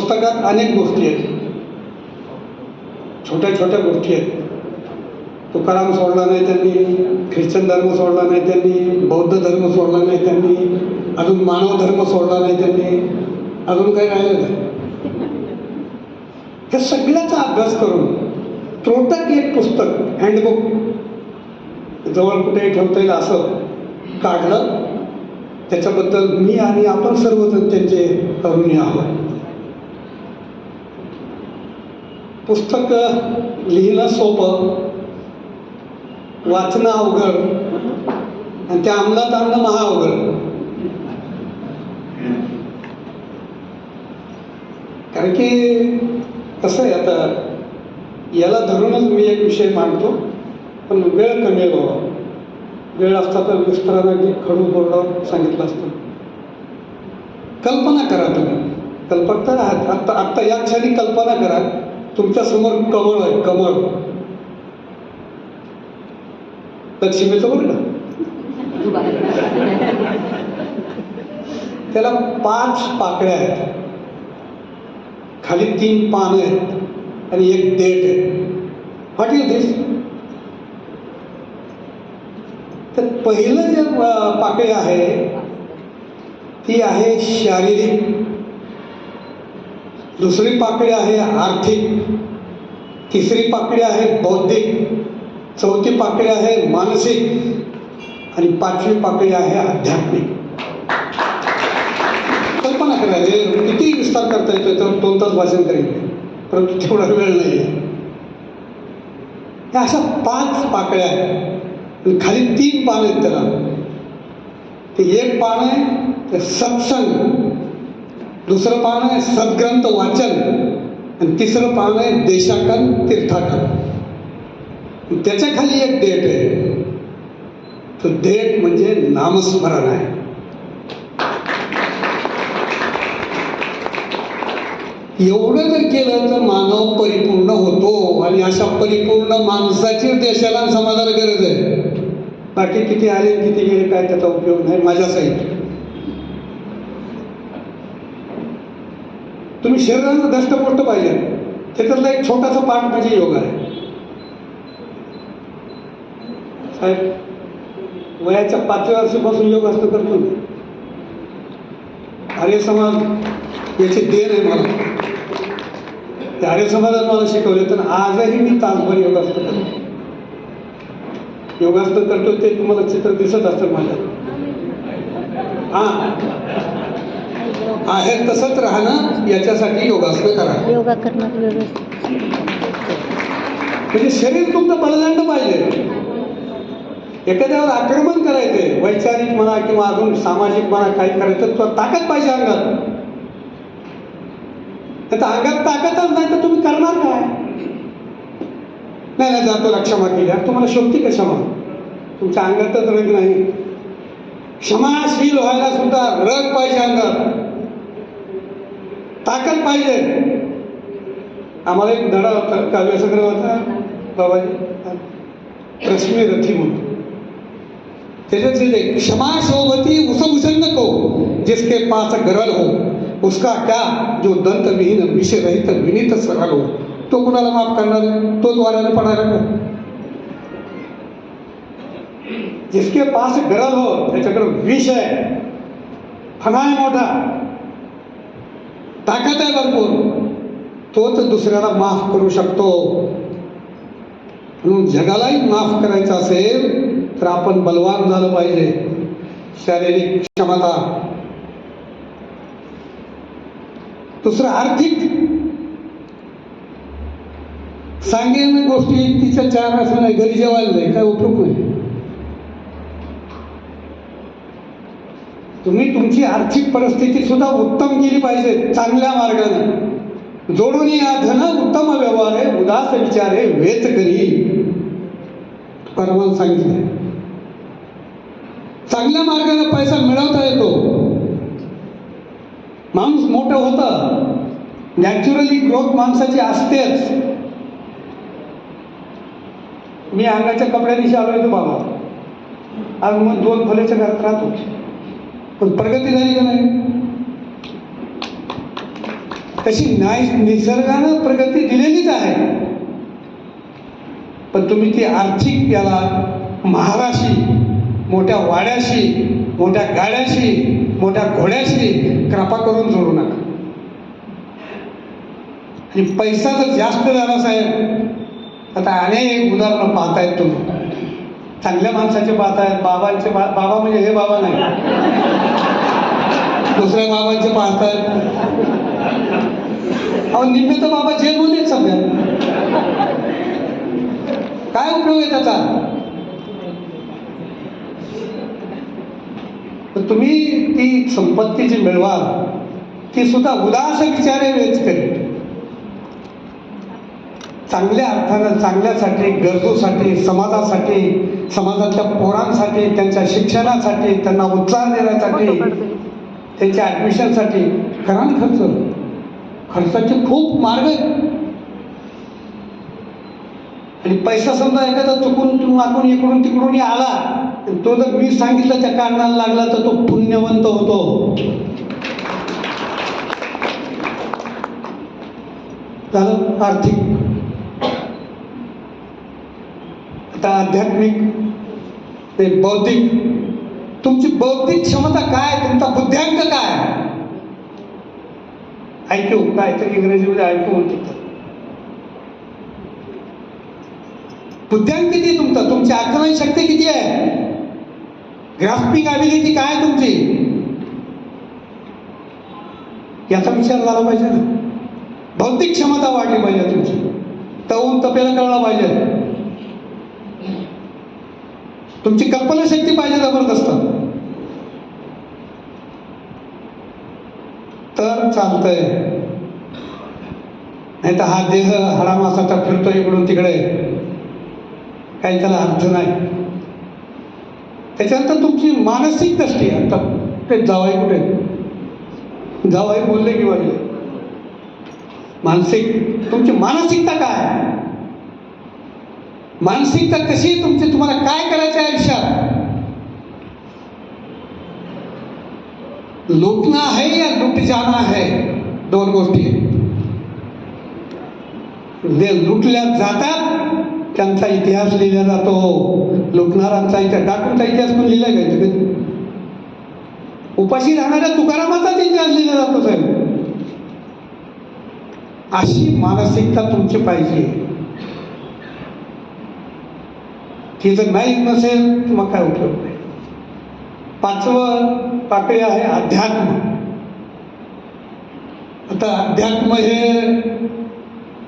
पुस्तकात अनेक गोष्टी आहेत, छोट्या छोट्या गोष्टी आहेत. तुकाराम सोडला नाही त्यांनी, ख्रिश्चन धर्म सोडला नाही त्यांनी, बौद्ध धर्म सोडला नाही त्यांनी, अजून मानव धर्म सोडला नाही त्यांनी, अजून काही राहिलं नाही. हे सगळ्याचा अभ्यास करून त्रोटक एक पुस्तक हँडबुक जवळ कुठेही ठेवता येईल असं काढलं. त्याच्याबद्दल मी आणि आपण सर्वजण त्यांचे ऋणी आहोत. पुस्तक लिहिणं सोपं, वाचणं अवघड आणि त्या अंमलात आणणं महाअवघड. कारण की कसं आहे, आता याला धरूनच मी एक विषय मांडतो, पण वेळ कमी आहे बाबा. वेळ असता तर विस्ताराने अगदी खडू बोर्डावर सांगितलं असतं. कल्पना करा तुम्ही, कल्पकता आहात आत्ता आत्ता या क्षणी कल्पना करा, तुमच्यासमोर कमळ आहे, कमळ. लक्ष्मीचं बघ ना, त्याला 5 पाकळ्या आहेत, खाली 3 पानं आहेत आणि एक देठ आहे. व्हॉट इज दिस? तर पहिलं जे पाकळी आहे ती आहे शारीरिक, दुसरी पाकळी आहे आर्थिक, तिसरी पाकळी आहे बौद्धिक, चौथी पाकळी आहे मानसिक आणि 5वी पाकळी आहे आध्यात्मिक. कल्पना करायला किती विस्तार करता येतो, तर 2 तास भाषण करेल, परंतु तेवढा वेळ नाही आहे. अशा 5 पाकळ्या आहेत, खाली 3 पानं आहेत त्याला. ते एक पान आहे ते सत्संग, दुसरं पान आहे सद्ग्रंथ वाचन आणि तिसरं पान आहे देशाटन तीर्थाटन. त्याच्या खाली एक देठ आहे, तो देठ म्हणजे नामस्मरण आहे. एवढं जर केलं तर मानव परिपूर्ण होतो आणि अशा परिपूर्ण माणसाची देशाला समाजाला गरज आहे. बाकी किती आले किती गेले काय त्याचा उपयोग नाही माझ्या साईड. तुम्ही शरीराचं दष्टपुष्ट पाहिजे, त्याच्यातला एक छोटासा पाठ म्हणजे योग आहे. साहेब वयाच्या 5व्या वर्षापासून योगासन करतो. आर्य समाज याची देण आहे मला. ते आर्य समाजाने मला शिकवले, तर आजही मी तासभर योगासन करतो. योगासन करतो ते तुम्हाला चित्र दिसत असतं माझ्या. आहे तसंच राहणं, याच्यासाठी योगासन करा. योगा करणं व्यवस्थित, म्हणजे शरीर तुमचं बलदंड पाहिजे. एखाद्यावर आक्रमण करायचंय, वैचारिक म्हणा किंवा अजून सामाजिक म्हणा, काही करायचं तर ताकद पाहिजे अंगात. तर अंगात ताकदच नाही तर तुम्ही करणार काय? नाही जातो क्षमा केली, तुम्हाला शोभती का क्षमा? तुमच्या अंगातच रग नाही. क्षमाशील व्हायला सुद्धा रग पाहिजे, अंगात ताकद पाहिजे. आम्हाला एक धडा होता काव्यसंग्रहाचा, बाबाजी रश्मी रथी म्हणून. त्याच्यात लिहिले, क्षमा शोभती उसभूषण को जिसके पास गरल हो, उसका क्या जो दंत विहीन विष रहित विनीत सरल हो. तो कुणाला माफ करणार आहे? तोच वाऱ्याने पडायला का? जिसके पास गरल हो, त्याच्याकडे विष आहे, फणा आहे मोठा, ताकद आहे भरपूर, तोच दुसऱ्याला माफ करू शकतो. म्हणून जगालाही माफ करायचं असेल तर आपण बलवान झालं पाहिजे. शारीरिक क्षमता. दुसरं आर्थिक. सांगेन गोष्टी तिच्या 4 असं नाही, घरी जेवायला नाही, काय उपयोग नाही. तुम्ही तुमची आर्थिक परिस्थिती सुद्धा उत्तम केली पाहिजे, चांगल्या मार्गाने. जोडून या धन उत्तम व्यवहार आहे, उदास विचारे वेच करी. परमान सांगितलं, चांगल्या मार्गाने पैसा मिळवता येतो. माणूस मोठं होतं, नॅचरली ग्रोथ माणसाची असतेच. मी अंगाच्या कपड्यांनी आलो येतो बाबा, आज मग 2 खोल्याच्या घरात राहतो, पण प्रगती झाली का नाही? तशी निसर्गानं प्रगती दिलेलीच आहे, पण तुम्ही ती आर्थिक याला महाराशी, मोठ्या वाड्याशी, मोठ्या गाड्याशी, मोठ्या घोड्याशी कृपा करून जोडू नका. आणि पैसा जर जास्त झाला साहेब, आता अनेक उदाहरणं पाहतायत तुम्ही. चांगल्या माणसाचे पाहतायत, बाबांचे बाबा म्हणजे हे बाबा नाही, दुसऱ्या बाबांचे पाहतायत. अहो निम्मे तर बाबा जेलमध्ये आहेत सध्या. काय उपयोग आहे त्याचा? तर तुम्ही ती संपत्ती जी मिळवाल ती सुद्धा उदास विचारे वेच करेल. चांगल्या अर्थानं, चांगल्यासाठी, गरजूसाठी, समाजासाठी, समाजातल्या पोरांसाठी, त्यांच्या शिक्षणासाठी, त्यांना उत्साह देण्यासाठी, त्यांच्या ॲडमिशनसाठी करा ना खर्च. खर्चाचे खूप मार्ग आहेत. आणि पैसा समजा एखादा चुकून मागून इकडून तिकडून आला, तो जर मी सांगितलं त्या कारणाला लागला तर तो पुण्यवंत होतो. झालं आर्थिक. आता आध्यात्मिक, ते बौद्धिक. तुमची बौद्धिक क्षमता काय, तुमचा बुद्ध्यांक काय? ऐकू काय तर इंग्रजीमध्ये ऐकू म्हणतात. बुद्ध्यांक किती तुमचा? तुमची आकलन शक्ती किती आहे? ग्रास्पिंग ॲबिलिटी काय तुमची? याचा विचार झाला पाहिजे ना. बौद्धिक क्षमता वाढली पाहिजे तुमची. तवून तपेला कळला पाहिजे. तुमची कल्पनाशक्ती पाहिजे जबरदस्त, तर चालतंय. नाही तर हा देह हाडामासाचा फिरतो इकडून तिकडे, काही त्याला अर्थ नाही. त्याच्यानंतर तुमची मानसिक दृष्टी. आता ते जावाई कुठे? जावाई बोलले की वाटले. मानसिक, तुमची मानसिकता काय? मानसिकता कशी तुमची? तुम्हाला काय करायचं आहे आयुष्यात? लुटना है या लुट जाना है, दोन गोष्टी. जे लुटल्या जातात त्यांचा इतिहास लिहिला जातो. लुटणारांचा इतिहास, डाकूंचा इतिहास पण लिहिला पाहिजे. उपाशी राहणाऱ्या तुकारामाचाच इतिहास लिहिला जातो साहेब. अशी मानसिकता तुमची पाहिजे. ती जर नाही नसेल मग काय उपयोग नाही. पाचवं पाकळी आहे अध्यात्म. आता अध्यात्म हे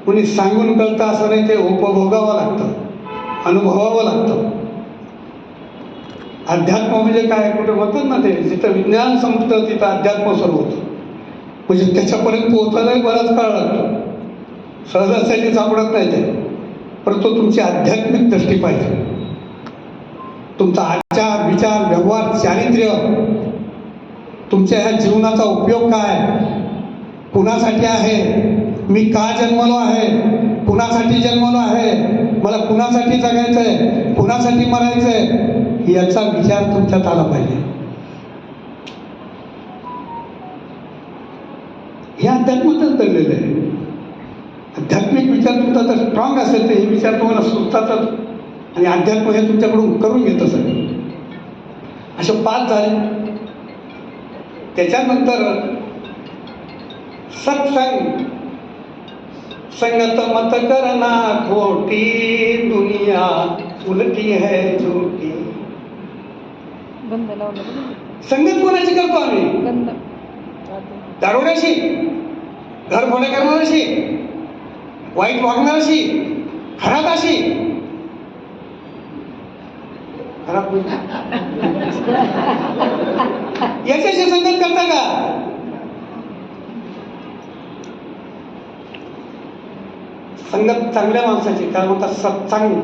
कोणी सांगून कळतं असं नाही, ते उपभोगावं लागतं, अनुभवावं लागतं. अध्यात्म म्हणजे काय? कुठे म्हणतात ना ते, जिथं विज्ञान संपतं तिथं अध्यात्म सुरू होतं. म्हणजे त्याच्यापर्यंत पोहोचायलाही बराच काळ लागतो. सहजासहजी सापडत नाही ते. परंतु तुमची आध्यात्मिक दृष्टी पाहिजे. तुमचा आचार, विचार, व्यवहार, चारित्र्य, तुमच्या ह्या जीवनाचा उपयोग काय, कुणासाठी आहे, मी का जन्मलो आहे, कुणासाठी जन्मलो आहे, मला कुणासाठी जगायचं आहे, कुणासाठी मरायचं आहे, याचा विचार तुमच्यात आला पाहिजे. हे अध्यात्मातच दडलेलं आहे. आध्यात्मिक विचार तुमचा जर स्ट्रॉंग असेल तर हे विचार तुम्हाला सुचतातच. आणि अध्यात्म हे तुमच्याकडून करून घेतं सगळं. असे 5 झाले. त्याच्यानंतर सत्संग. संगत मत करना खोटी, दुनिया उलटी है झूठी. संगत कोणाची करतो आम्ही? दारुड्याशी, घर फोडे करणाऱ्याशी, वाईट वागणाऱ्याशी, खराबाशी. खराब याच्याशी संगत करता का? संगत चांगल्या माणसाची, काय म्हणतात सत्संग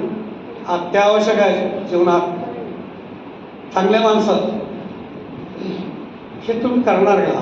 अत्यावश्यक आहे जीवनात. चांगल्या माणसात हे तुम्ही करणार का?